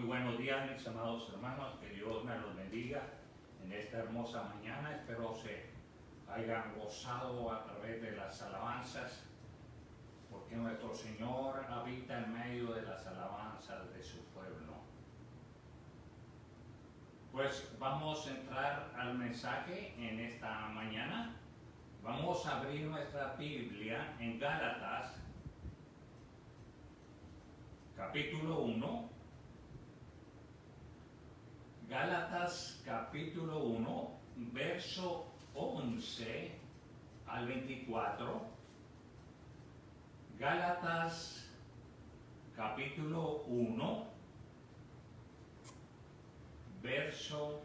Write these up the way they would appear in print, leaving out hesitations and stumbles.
buenos días, mis amados hermanos, que Dios me los bendiga en esta hermosa mañana. Espero se hayan gozado a través de las alabanzas, porque nuestro Señor habita en medio de las alabanzas de su pueblo. Pues vamos a entrar al mensaje en esta mañana. Vamos a abrir nuestra Biblia en Gálatas, capítulo 1. Gálatas capítulo 1, verso 11 al 24. Gálatas capítulo 1, verso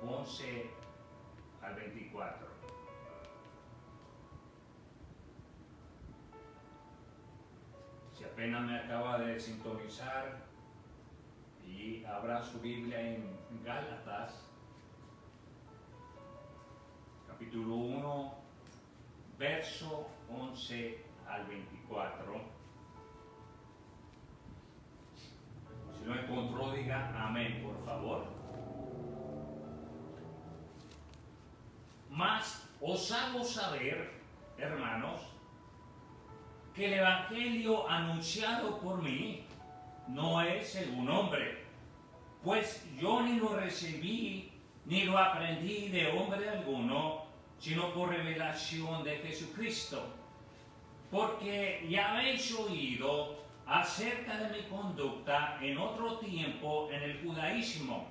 11 al 24. Si apenas me acaba de sintonizar y abra su Biblia en Gálatas, capítulo 1, verso 11 al 24. Si lo encontró, diga amén, por favor. Mas os hago saber, hermanos, que el evangelio anunciado por mí no es según hombre, pues yo ni lo recibí ni lo aprendí de hombre alguno, sino por revelación de Jesucristo. Porque ya habéis oído acerca de mi conducta en otro tiempo en el judaísmo,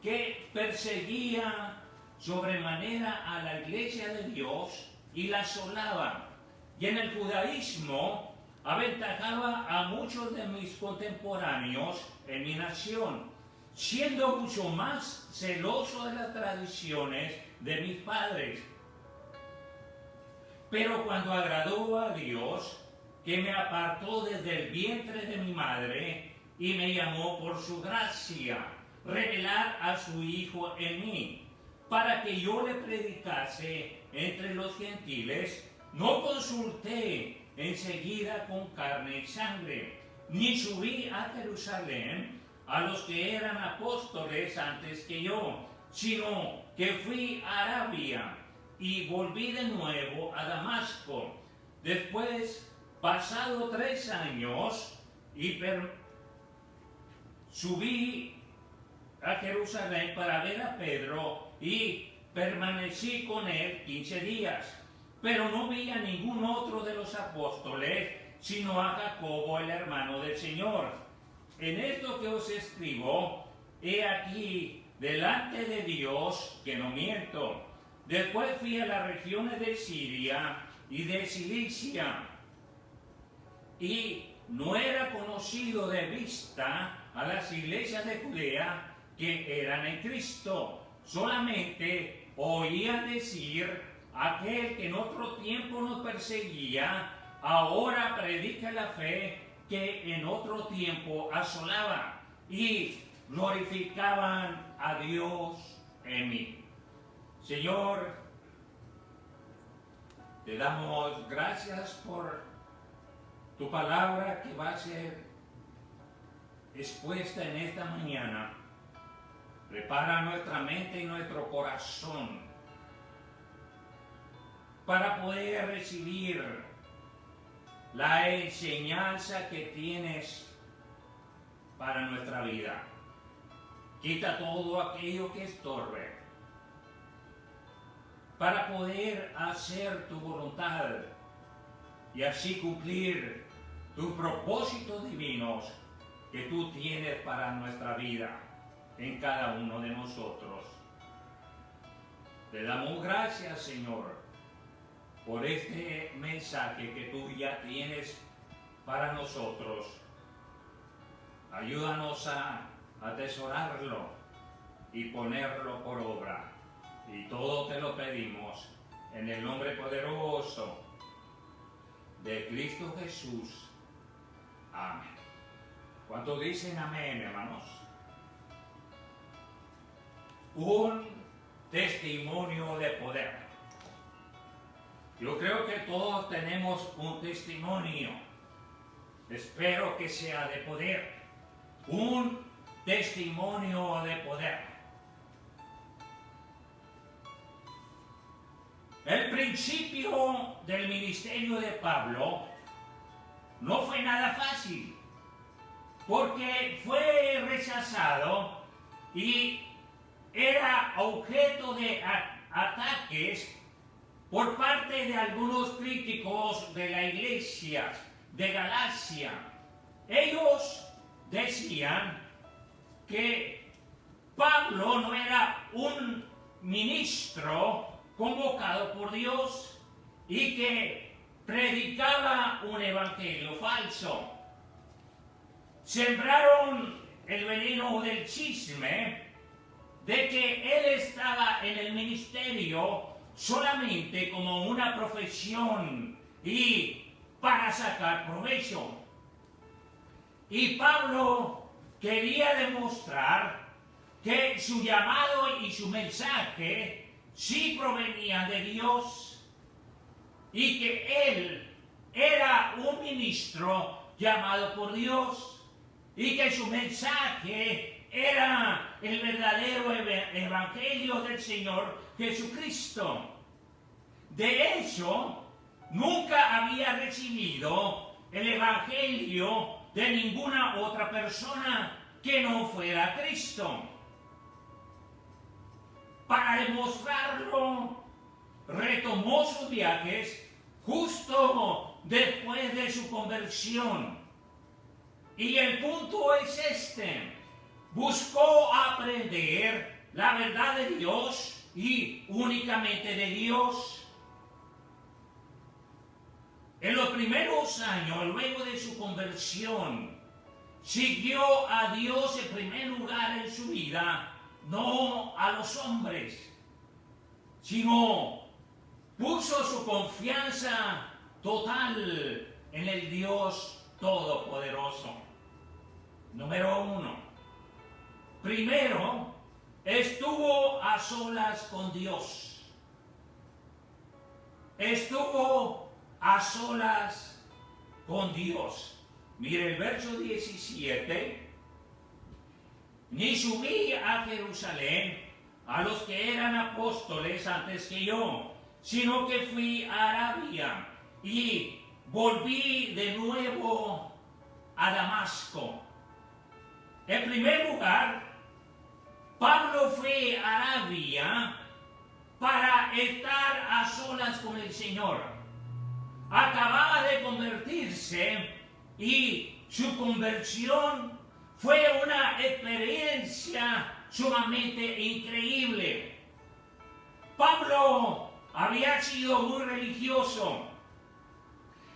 que perseguía sobremanera a la iglesia de Dios y la asolaba, y en el judaísmo aventajaba a muchos de mis contemporáneos en mi nación, siendo mucho más celoso de las tradiciones de mis padres. Pero cuando agradó a Dios, que me apartó desde el vientre de mi madre y me llamó por su gracia, revelar a su Hijo en mí, para que yo le predicase entre los gentiles, no consulté enseguida con carne y sangre, ni subí a Jerusalén a los que eran apóstoles antes que yo, sino que fui a Arabia y volví de nuevo a Damasco. Después, pasado 3 años, subí a Jerusalén para ver a Pedro y permanecí con él 15 días. Pero no vi a ningún otro de los apóstoles, sino a Jacobo, el hermano del Señor. En esto que os escribo, he aquí delante de Dios que no miento. Después fui a las regiones de Siria y de Cilicia, y no era conocido de vista a las iglesias de Judea que eran en Cristo. Solamente oía decir: aquel que en otro tiempo nos perseguía, ahora predica la fe que en otro tiempo asolaba, y glorificaban a Dios en mí. Señor, te damos gracias por tu palabra que va a ser expuesta en esta mañana. Prepara nuestra mente y nuestro corazón para poder recibir la enseñanza que tienes para nuestra vida. Quita todo aquello que estorbe para poder hacer tu voluntad y así cumplir tus propósitos divinos que tú tienes para nuestra vida en cada uno de nosotros. Te damos gracias, Señor, por este mensaje que tú ya tienes para nosotros. Ayúdanos a atesorarlo y ponerlo por obra. Y todo te lo pedimos en el nombre poderoso de Cristo Jesús. Amén. ¿Cuántos dicen amén, hermanos? Un testimonio de poder. Yo creo que todos tenemos un testimonio. Espero que sea de poder. un testimonio de poder. El principio del ministerio de Pablo no fue nada fácil, porque fue rechazado y era objeto de ataques por parte de algunos críticos de la iglesia de Galacia. Ellos decían que Pablo no era un ministro convocado por Dios y que predicaba un evangelio falso. Sembraron el veneno del chisme de que él estaba en el ministerio solamente como una profesión y para sacar provecho. Y Pablo quería demostrar que su llamado y su mensaje sí provenían de Dios y que él era un ministro llamado por Dios y que su mensaje era el verdadero evangelio del Señor Jesucristo. De hecho, nunca había recibido el evangelio de ninguna otra persona que no fuera Cristo. Para demostrarlo, retomó sus viajes justo después de su conversión. Y el punto es este: buscó aprender la verdad de Dios y únicamente de Dios. En los primeros años, luego de su conversión, siguió a Dios en primer lugar en su vida, no a los hombres, sino puso su confianza total en el Dios Todopoderoso. Número 1. Primero, estuvo a solas con Dios. Estuvo a solas con Dios. Mire el verso 17. Ni subí a Jerusalén a los que eran apóstoles antes que yo, sino que fui a Arabia y volví de nuevo a Damasco. En primer lugar, Pablo fue a Arabia para estar a solas con el Señor. Acababa de convertirse y su conversión fue una experiencia sumamente increíble. Pablo había sido muy religioso.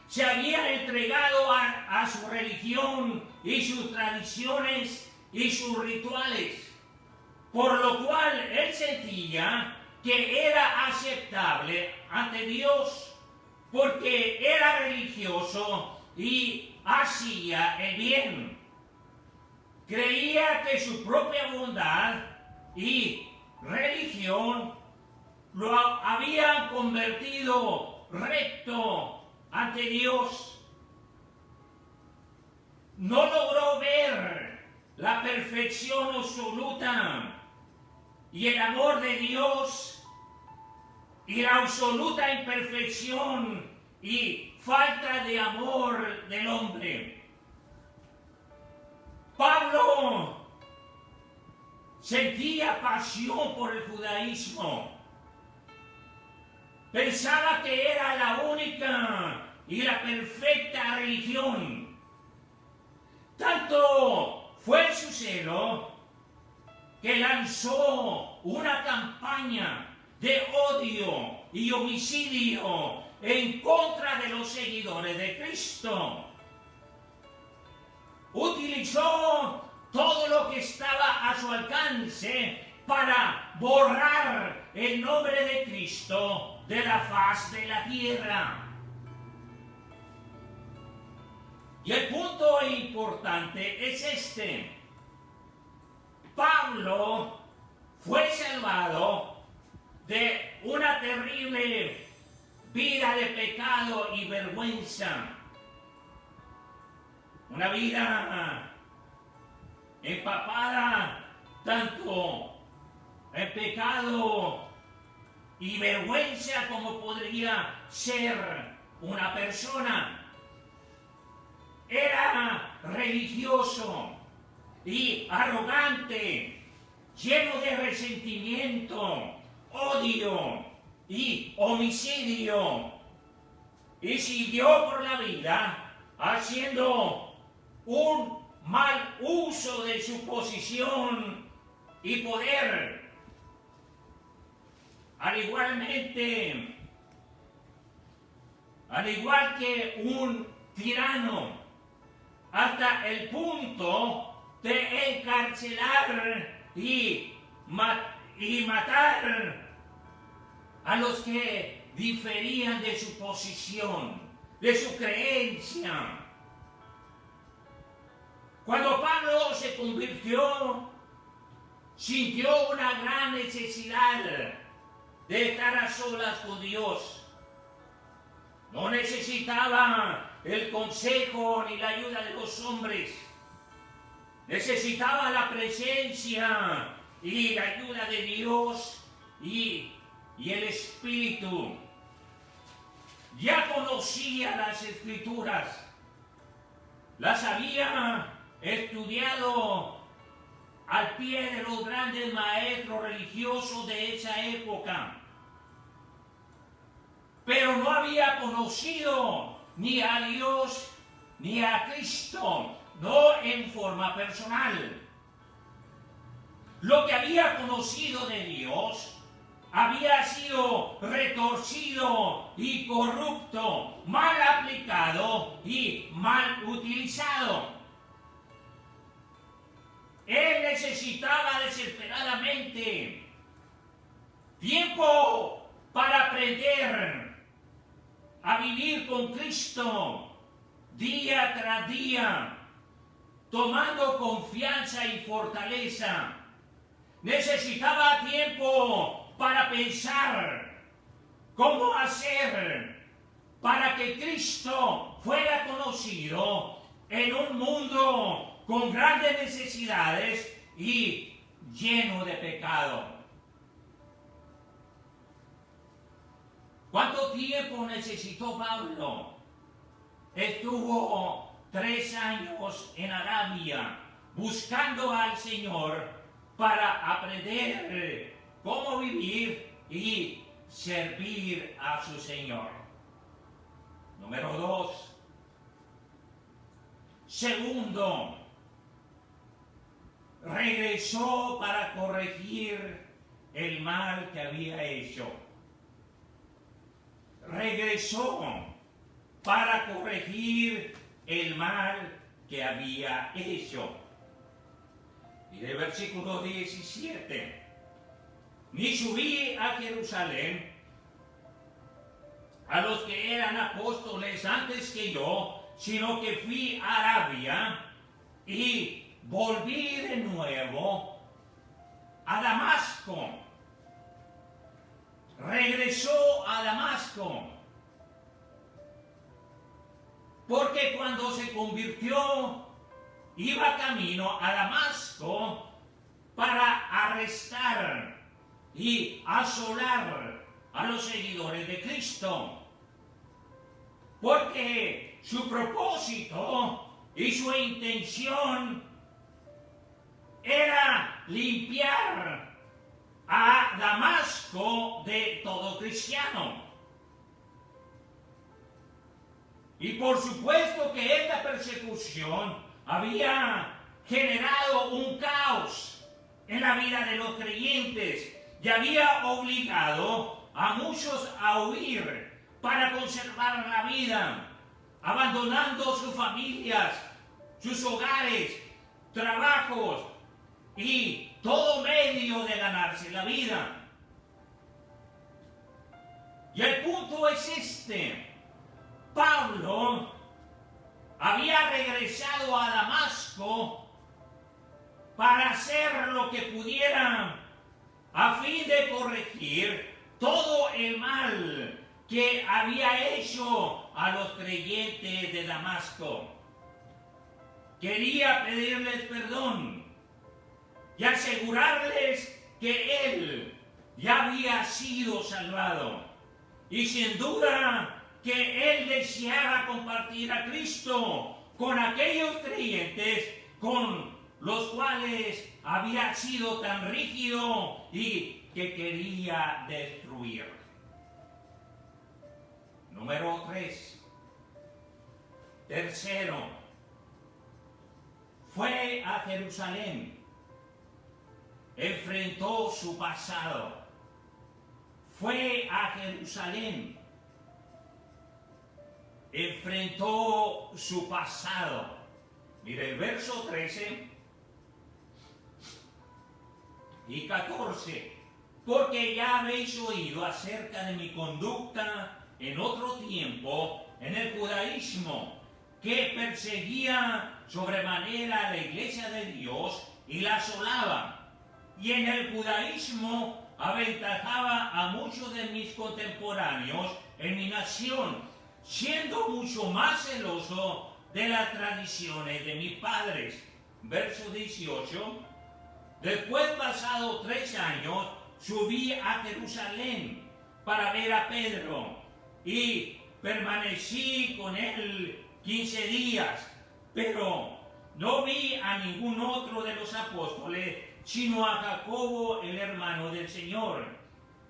Se había entregado a su religión y sus tradiciones y sus rituales, por lo cual él sentía que era aceptable ante Dios porque era religioso y hacía el bien. Creía que su propia bondad y religión lo habían convertido recto ante Dios. No logró ver la perfección absoluta y el amor de Dios y la absoluta imperfección y falta de amor del hombre. Pablo sentía pasión por el judaísmo. Pensaba que era la única y la perfecta religión. Tanto fue su celo que lanzó una campaña de odio y homicidio en contra de los seguidores de Cristo. Utilizó todo lo que estaba a su alcance para borrar el nombre de Cristo de la faz de la tierra. Y el punto importante es este: Pablo fue salvado de una terrible vida de pecado y vergüenza. Una vida empapada tanto en pecado y vergüenza como podría ser una persona. Era religioso y arrogante, lleno de resentimiento, odio y homicidio, y siguió por la vida haciendo un mal uso de su posición y poder. Al igual que un tirano, hasta el punto de encarcelar y matar a los que diferían de su posición, de su creencia. Cuando Pablo se convirtió, sintió una gran necesidad de estar a solas con Dios. No necesitaba el consejo ni la ayuda de los hombres. Necesitaba la presencia y la ayuda de Dios y el Espíritu. Ya conocía las Escrituras, las había estudiado al pie de los grandes maestros religiosos de esa época, pero no había conocido ni a Dios ni a Cristo, no en forma personal. Lo que había conocido de Dios había sido retorcido y corrupto, mal aplicado y mal utilizado. Él necesitaba desesperadamente tiempo para aprender a vivir con Cristo día tras día, tomando confianza y fortaleza. Necesitaba tiempo para pensar cómo hacer para que Cristo fuera conocido en un mundo con grandes necesidades y lleno de pecado. ¿Cuánto tiempo necesitó Pablo? Estuvo 3 años en Arabia buscando al Señor para aprender cómo vivir y servir a su Señor. Número 2. Segundo, regresó para corregir el mal que había hecho. Regresó para corregir el mal que había hecho. Y del versículo 17. Ni subí a Jerusalén a los que eran apóstoles antes que yo, sino que fui a Arabia y volví de nuevo a Damasco. Regresó a Damasco. Porque cuando se convirtió, iba camino a Damasco para arrestar y asolar a los seguidores de Cristo. Porque su propósito y su intención era limpiar a Damasco de todo cristiano. Y por supuesto que esta persecución había generado un caos en la vida de los creyentes y había obligado a muchos a huir para conservar la vida, abandonando sus familias, sus hogares, trabajos y todo medio de ganarse la vida. Y el punto es este: Pablo había regresado a Damasco para hacer lo que pudiera a fin de corregir todo el mal que había hecho a los creyentes de Damasco. Quería pedirles perdón y asegurarles que él ya había sido salvado. Y sin duda que él deseaba compartir a Cristo con aquellos creyentes con los cuales había sido tan rígido y que quería destruir. Número 3. Tercero, fue a Jerusalén, enfrentó su pasado. Fue a Jerusalén, enfrentó su pasado. Mire el verso 13 y 14. Porque ya habéis oído acerca de mi conducta en otro tiempo en el judaísmo, que perseguía sobremanera a la iglesia de Dios y la asolaba. Y en el judaísmo aventajaba a muchos de mis contemporáneos en mi nación, siendo mucho más celoso de las tradiciones de mis padres. Verso 18. Después, pasado 3 años, subí a Jerusalén para ver a Pedro y permanecí con él 15 días, pero no vi a ningún otro de los apóstoles, sino a Jacobo, el hermano del Señor.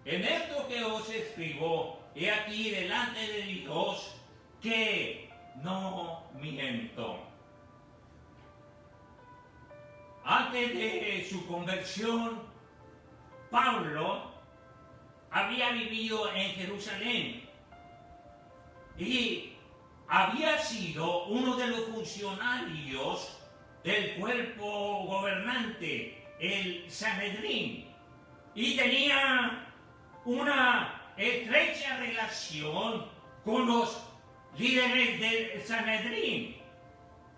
En esto que os escribo, he aquí delante de Dios que no miento. Antes de su conversión, Pablo había vivido en Jerusalén y había sido uno de los funcionarios del cuerpo gobernante, el Sanedrín, y tenía una estrecha relación con los líderes del Sanedrín,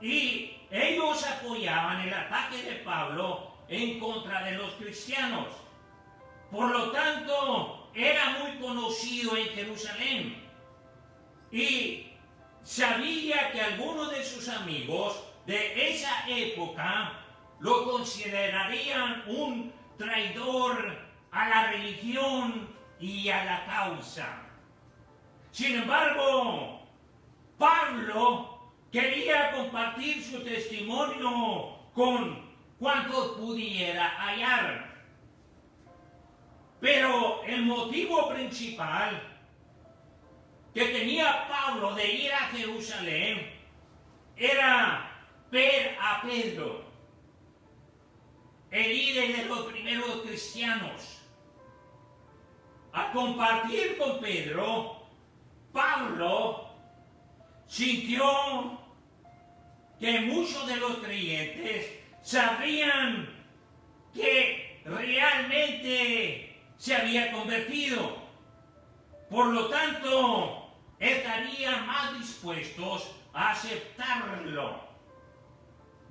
y ellos apoyaban el ataque de Pablo en contra de los cristianos. Por lo tanto, era muy conocido en Jerusalén y sabía que algunos de sus amigos de esa época lo considerarían un traidor a la religión y a la causa. Sin embargo, Pablo quería compartir su testimonio con cuantos pudiera hallar. Pero el motivo principal que tenía Pablo de ir a Jerusalén era ver a Pedro, el líder de los primeros cristianos. Al compartir con Pedro, Pablo sintió que muchos de los creyentes sabrían que realmente se había convertido. Por lo tanto, estarían más dispuestos a aceptarlo.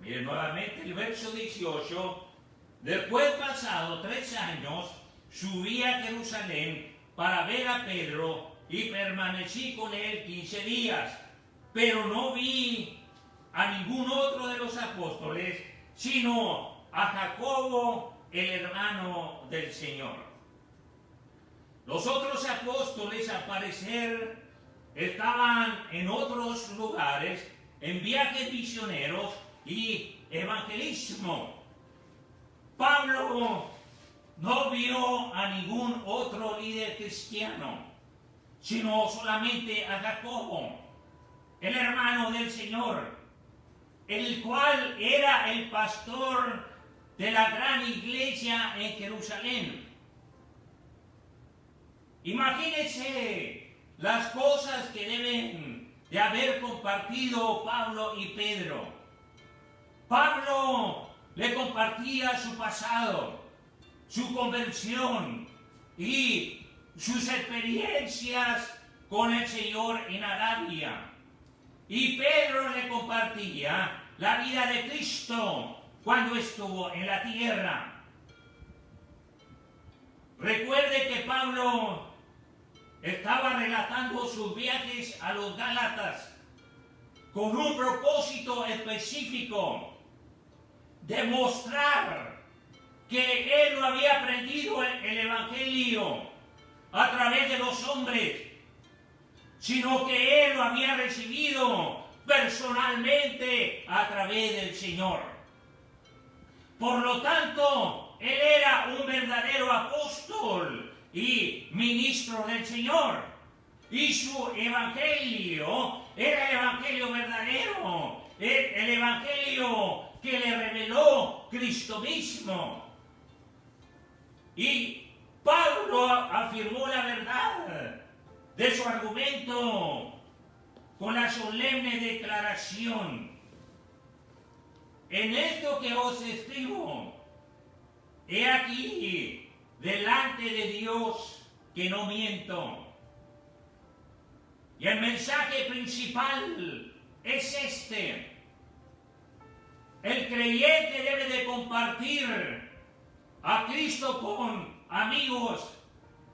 Miren nuevamente el verso 18. Después, pasado 3 años, subí a Jerusalén para ver a Pedro y permanecí con él 15 días, pero no vi a ningún otro de los apóstoles, sino a Jacobo, el hermano del Señor. Los otros apóstoles, al parecer, estaban en otros lugares, en viajes misioneros y evangelismo. Pablo no vio a ningún otro líder cristiano, sino solamente a Jacobo, el hermano del Señor, el cual era el pastor de la gran iglesia en Jerusalén. Imagínense las cosas que deben de haber compartido Pablo y Pedro. Pablo le compartía su pasado, su conversión y sus experiencias con el Señor en Arabia. Y Pedro le compartía la vida de Cristo cuando estuvo en la tierra. Recuerde que Pablo estaba relatando sus viajes a los Gálatas con un propósito específico: demostrar que él no había aprendido el Evangelio a través de los hombres, sino que él lo había recibido personalmente a través del Señor. Por lo tanto, él era un verdadero apóstol y ministro del Señor. Y su evangelio era el evangelio verdadero, el evangelio que le reveló Cristo mismo. Y Pablo afirmó la verdad de su argumento con la solemne declaración: en esto que os escribo, he aquí delante de Dios que no miento. Y el mensaje principal es este: el creyente debe de compartir a Cristo con amigos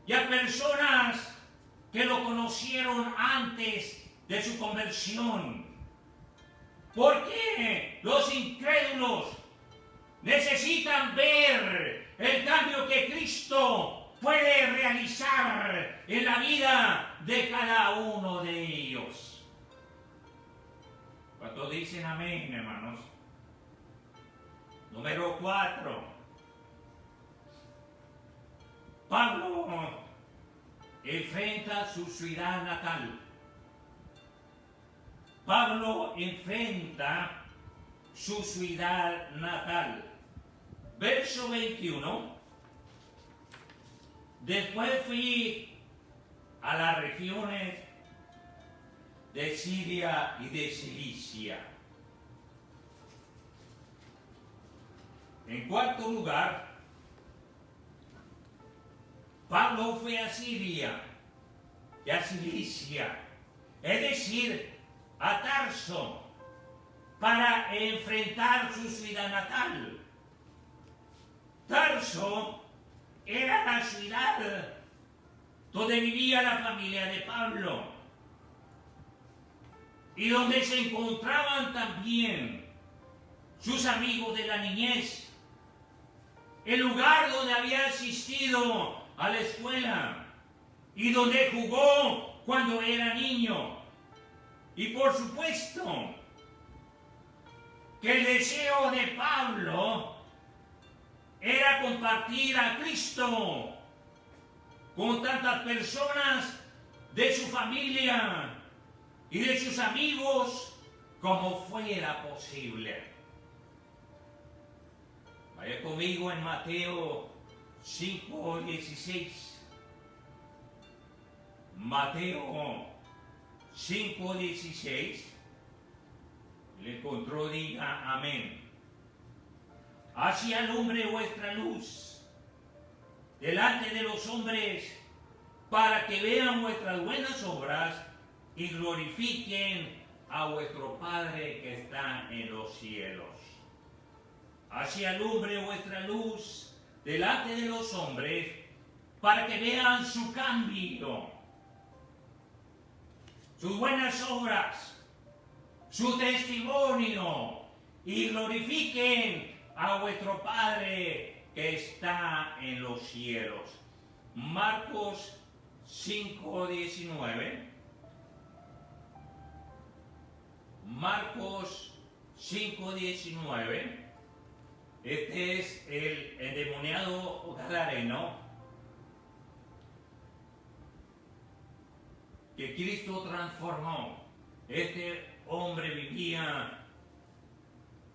y a personas que lo conocieron antes de su conversión. Porque los incrédulos necesitan ver el cambio que Cristo puede realizar en la vida de cada uno de ellos. ¿Cuántos dicen amén, hermanos? Número 4. Pablo enfrenta su ciudad natal. Pablo enfrenta su ciudad natal. Verso 21. Después fui a las regiones de Siria y de Cilicia. En cuarto lugar, Pablo fue a Siria y a Cilicia, es decir, a Tarso, para enfrentar su ciudad natal. Tarso era la ciudad donde vivía la familia de Pablo y donde se encontraban también sus amigos de la niñez, el lugar donde había asistido a la escuela y donde jugó cuando era niño. Y por supuesto que el deseo de Pablo era compartir a Cristo con tantas personas de su familia y de sus amigos como fuera posible. Vaya conmigo en Mateo 5:16. Mateo 5:16. Le encontró, diga amén. Así alumbre vuestra luz delante de los hombres, para que vean vuestras buenas obras y glorifiquen a vuestro Padre que está en los cielos. Así alumbre vuestra luz delante de los hombres, para que vean su cambio, sus buenas obras, su testimonio, y glorifiquen a vuestro Padre que está en los cielos. Marcos 5:19. Marcos 5:19. Este es el endemoniado gadareno que Cristo transformó. Este hombre vivía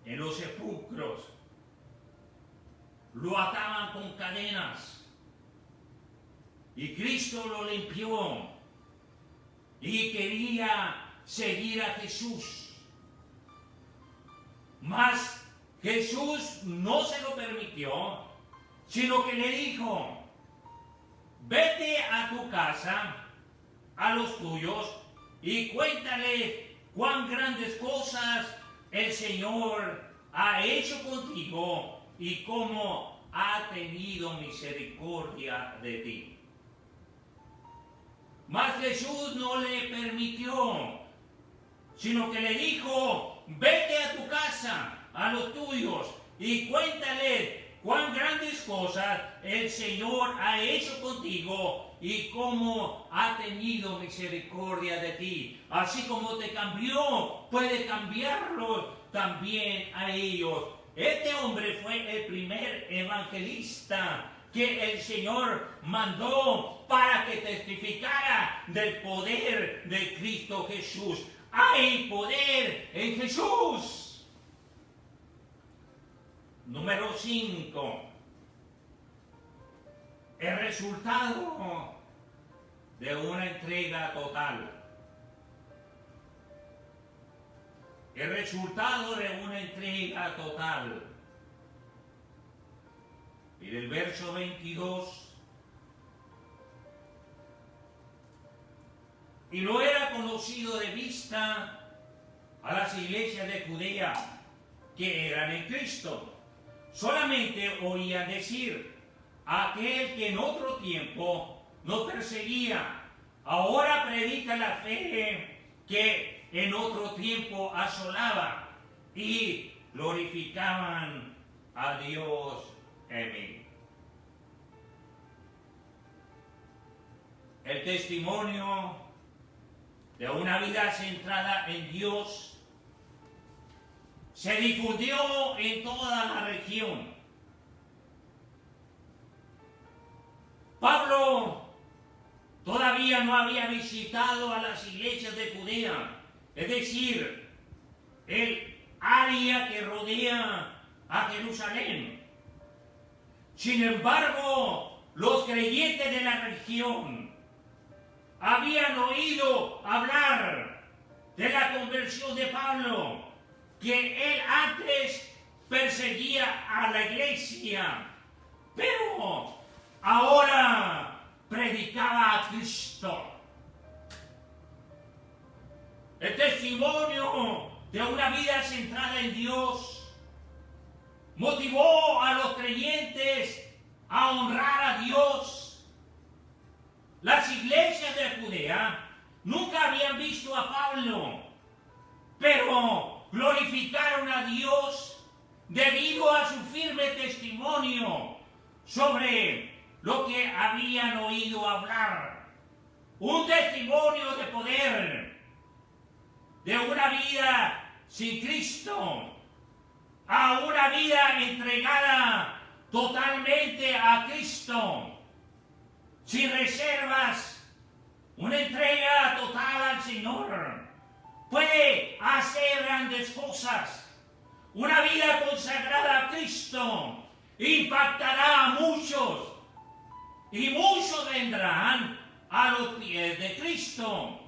en los sepulcros, lo ataban con cadenas y Cristo lo limpió y quería seguir a Jesús. Mas Jesús no se lo permitió, sino que le dijo: vete a tu casa, a los tuyos, y cuéntale cuán grandes cosas el Señor ha hecho contigo y cómo ha tenido misericordia de ti. Mas Jesús no le permitió, sino que le dijo: vete a tu casa, a los tuyos, y cuéntale cuán grandes cosas el Señor ha hecho contigo y cómo ha tenido misericordia de ti. Así como te cambió, puede cambiarlos también a ellos. Este hombre fue el primer evangelista que el Señor mandó para que testificara del poder de Cristo Jesús. Hay poder en Jesús. Número 5. El resultado de una entrega total. El resultado de una entrega total. Y del verso 22. Y no era conocido de vista a las iglesias de Judea que eran en Cristo. Solamente oían decir, aquel que en otro tiempo nos perseguía, ahora predica la fe que en otro tiempo asolaba, y glorificaban a Dios en mí. El testimonio de una vida centrada en Dios se difundió en toda la región. Pablo todavía no había visitado a las iglesias de Judea, es decir, el área que rodea a Jerusalén. Sin embargo, los creyentes de la región habían oído hablar de la conversión de Pablo, que él antes perseguía a la iglesia, pero ahora predicaba a Cristo. El testimonio de una vida centrada en Dios motivó a los creyentes a honrar a Dios. Las iglesias de Judea nunca habían visto a Pablo, pero glorificaron a Dios debido a su firme testimonio sobre lo que habían oído hablar. Un testimonio de poder, de una vida sin Cristo, a una vida entregada totalmente a Cristo, sin reservas, una entrega total al Señor. Puede hacer grandes cosas. Una vida consagrada a Cristo impactará a muchos, y muchos vendrán a los pies de Cristo.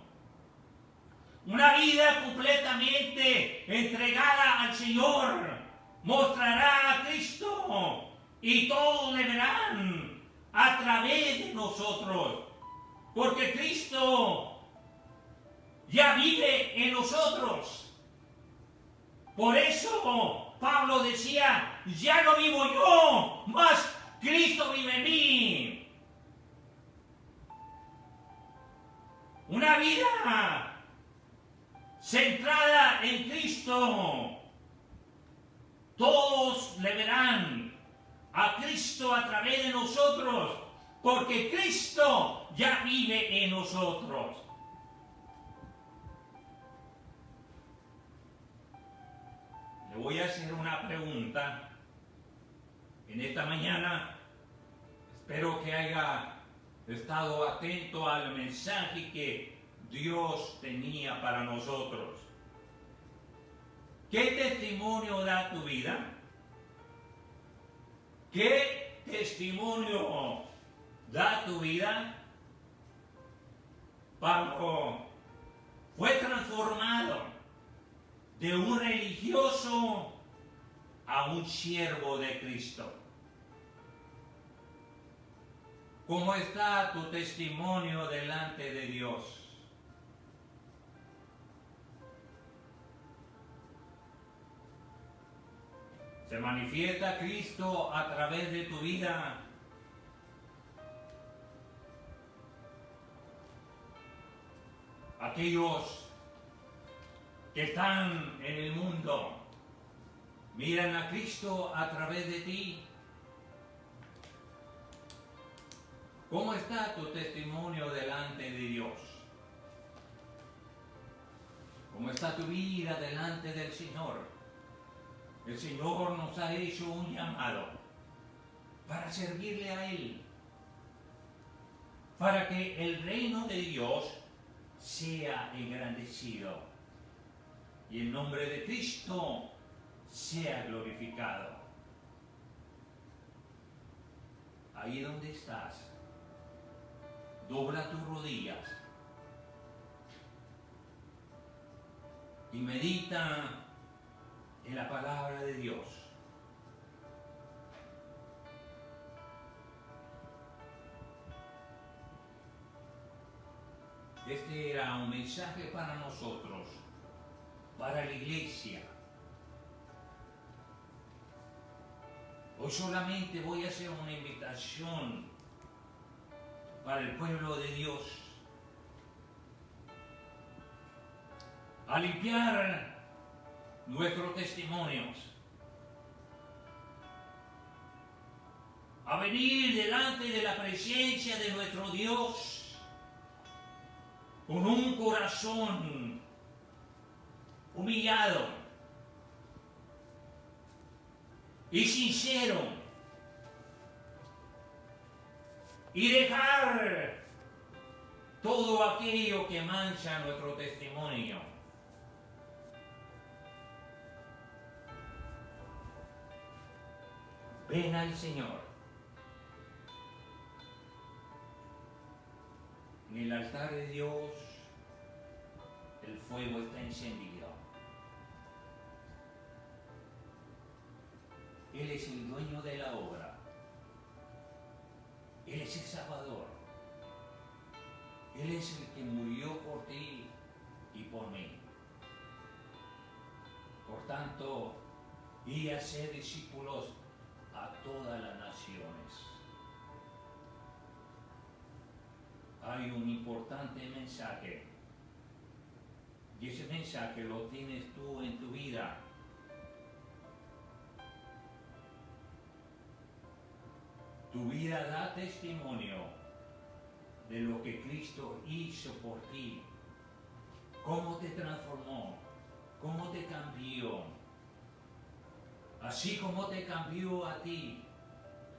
Una vida completamente entregada al Señor mostrará a Cristo, y todos le verán a través de nosotros, porque Cristo ya vive en nosotros. Por eso Pablo decía, ya no vivo yo, mas Cristo vive en mí. Una vida centrada en Cristo. Todos le verán a Cristo a través de nosotros, porque Cristo ya vive en nosotros. Le voy a hacer una pregunta en esta mañana. Espero que haya estado atento al mensaje que Dios tenía para nosotros. ¿Qué testimonio da tu vida? ¿Qué testimonio da tu vida? Pablo fue transformado de un religioso a un siervo de Cristo. ¿Cómo está tu testimonio delante de Dios? ¿Se manifiesta Cristo a través de tu vida? Aquellos que están en el mundo miran a Cristo a través de ti. ¿Cómo está tu testimonio delante de Dios? ¿Cómo está tu vida delante del Señor? El Señor nos ha hecho un llamado para servirle a Él, para que el reino de Dios sea engrandecido y el nombre de Cristo sea glorificado. Ahí donde estás, dobla tus rodillas y medita en la palabra de Dios. Este era un mensaje para nosotros, para la iglesia. Hoy solamente voy a hacer una invitación para el pueblo de Dios a limpiar nuestros testimonios, a venir delante de la presencia de nuestro Dios con un corazón humillado y sincero, y dejar todo aquello que mancha nuestro testimonio. Ven al Señor. En el altar de Dios el fuego está encendido. Él es el dueño de la obra. Él es el Salvador. Él es el que murió por ti y por mí. Por tanto, y a ser discípulos a todas las naciones. Hay un importante mensaje, y ese mensaje lo tienes tú en tu vida. Tu vida da testimonio de lo que Cristo hizo por ti, cómo te transformó, cómo te cambió. Así como te cambió a ti,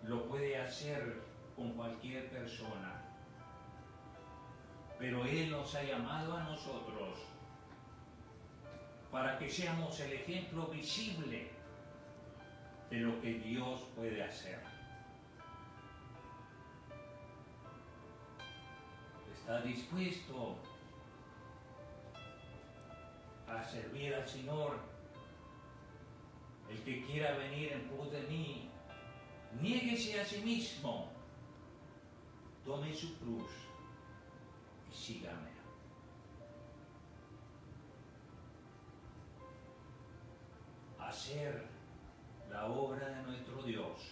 lo puede hacer con cualquier persona. Pero Él nos ha llamado a nosotros para que seamos el ejemplo visible de lo que Dios puede hacer. ¿Está dispuesto a servir al Señor? El que quiera venir en pos de mí, niéguese a sí mismo, tome su cruz y sígame. Hacer la obra de nuestro Dios,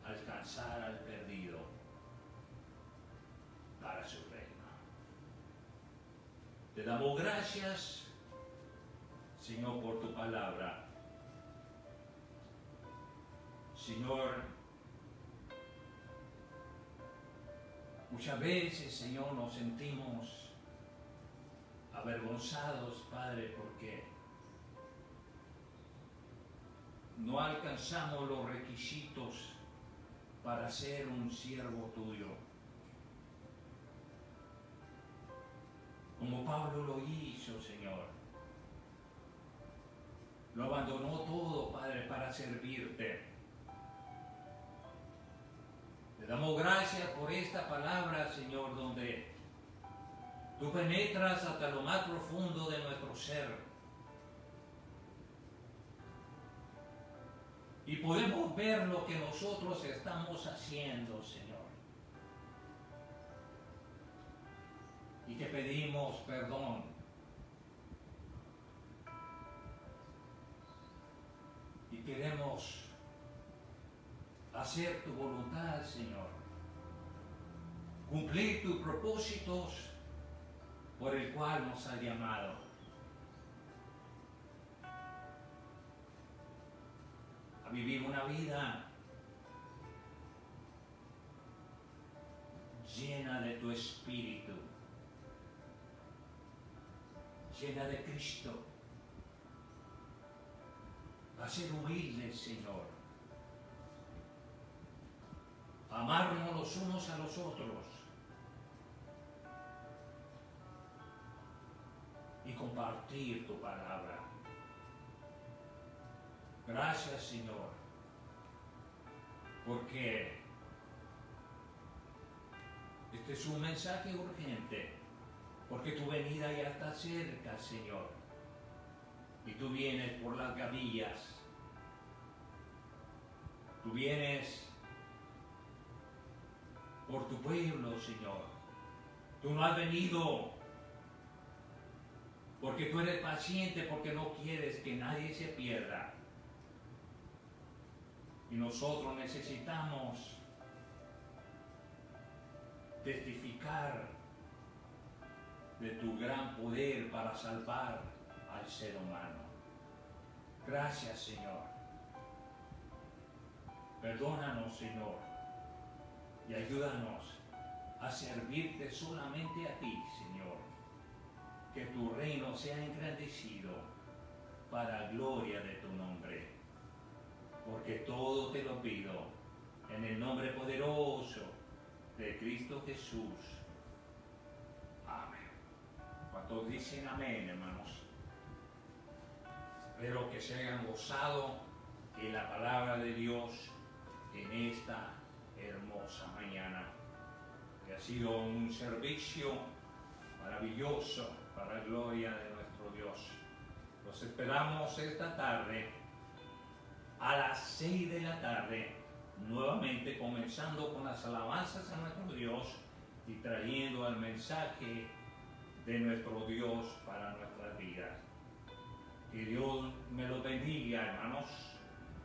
alcanzar al perdido para su reino. Te damos gracias, Señor, por tu palabra. Señor, muchas veces, Señor, nos sentimos avergonzados, Padre, porque no alcanzamos los requisitos para ser un siervo tuyo. Como Pablo lo hizo, Señor. Lo abandonó todo, Padre, para servirte. Te damos gracias por esta palabra, Señor, donde tú penetras hasta lo más profundo de nuestro ser. Y podemos ver lo que nosotros estamos haciendo, Señor. Y te pedimos perdón. Y queremos hacer tu voluntad, Señor. Cumplir tus propósitos por el cual nos has llamado. A vivir una vida tu espíritu, llena de Cristo. Va a ser humilde, Señor. Amarnos los unos a los otros y compartir tu palabra. Gracias, Señor, porque este es un mensaje urgente, porque tu venida ya está cerca, Señor, y tú vienes por las gavillas, tú vienes por tu pueblo, Señor. Tú no has venido porque tú eres paciente, porque no quieres que nadie se pierda. Y nosotros necesitamos testificar de tu gran poder para salvar al ser humano. Gracias, Señor. Perdónanos, Señor, y ayúdanos a servirte solamente a ti, Señor. Que tu reino sea engrandecido para gloria de tu nombre. Porque todo te lo pido en el nombre poderoso de Cristo Jesús. Amén. ¿Cuántos dicen amén, hermanos? Espero que se hayan gozado en la palabra de Dios en esta hermosa mañana. Que ha sido un servicio maravilloso para la gloria de nuestro Dios. Los esperamos esta tarde a las 6 de la tarde, nuevamente comenzando con las alabanzas a nuestro Dios y trayendo el mensaje de nuestro Dios para nuestras vidas. Que Dios me los bendiga, hermanos.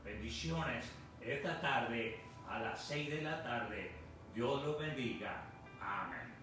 Bendiciones esta tarde a las 6 de la tarde. Dios los bendiga. Amén.